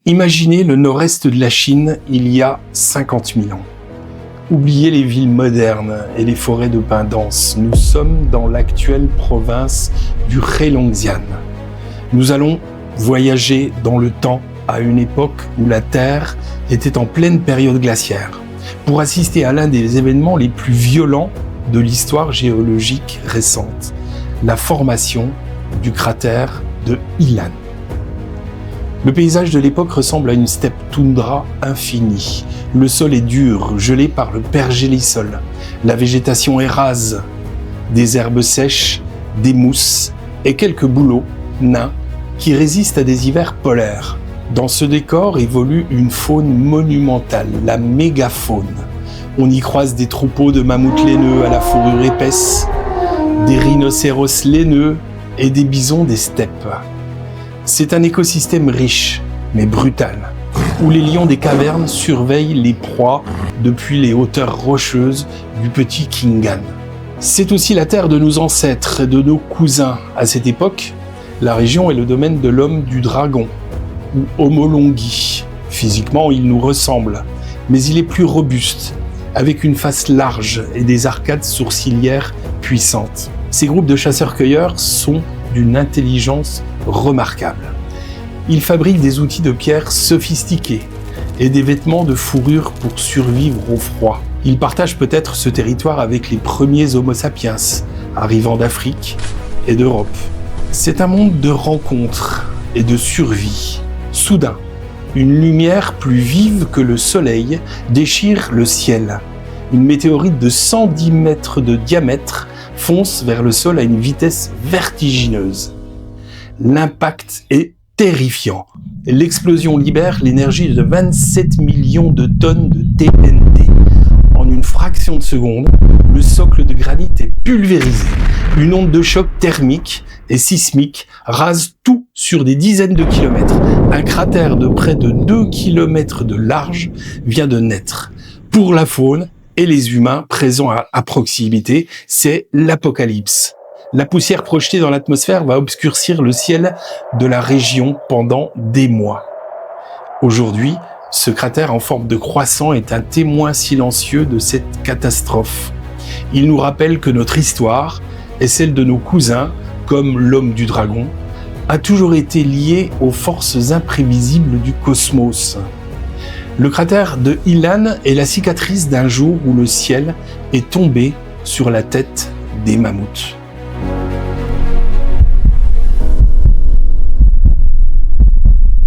Imaginez le nord-est de la Chine il y a 50 000 ans. Oubliez les villes modernes et les forêts de pins denses. Nous sommes dans l'actuelle province du Heilongjiang. Nous allons voyager dans le temps à une époque où la Terre était en pleine période glaciaire pour assister à l'un des événements les plus violents de l'histoire géologique récente, la formation du cratère de Yilan. Le paysage de l'époque ressemble à une steppe toundra infinie. Le sol est dur, gelé par le pergélisol. La végétation est rase. Des herbes sèches, des mousses et quelques bouleaux nains qui résistent à des hivers polaires. Dans ce décor évolue une faune monumentale, la mégafaune. On y croise des troupeaux de mammouths laineux à la fourrure épaisse, des rhinocéros laineux et des bisons des steppes. C'est un écosystème riche, mais brutal, où les lions des cavernes surveillent les proies depuis les hauteurs rocheuses du petit Khingan. C'est aussi la terre de nos ancêtres et de nos cousins. À cette époque, la région est le domaine de l'homme du dragon, ou Homo longi. Physiquement, il nous ressemble, mais il est plus robuste, avec une face large et des arcades sourcilières puissantes. Ces groupes de chasseurs-cueilleurs sont d'une intelligence remarquable. Ils fabriquent des outils de pierre sophistiqués et des vêtements de fourrure pour survivre au froid. Ils partagent peut-être ce territoire avec les premiers Homo sapiens, arrivant d'Afrique et d'Europe. C'est un monde de rencontres et de survie. Soudain, une lumière plus vive que le soleil déchire le ciel. Une météorite de 110 mètres de diamètre fonce vers le sol à une vitesse vertigineuse. L'impact est terrifiant. L'explosion libère l'énergie de 27 millions de tonnes de TNT. En une fraction de seconde, le socle de granit est pulvérisé. Une onde de choc thermique et sismique rase tout sur des dizaines de kilomètres. Un cratère de près de 2 kilomètres de large vient de naître. Pour la faune et les humains présents à proximité, c'est l'apocalypse. La poussière projetée dans l'atmosphère va obscurcir le ciel de la région pendant des mois. Aujourd'hui, ce cratère en forme de croissant est un témoin silencieux de cette catastrophe. Il nous rappelle que notre histoire et celle de nos cousins, comme l'homme du dragon, a toujours été liée aux forces imprévisibles du cosmos. Le cratère de Yilan est la cicatrice d'un jour où le ciel est tombé sur la tête des mammouths.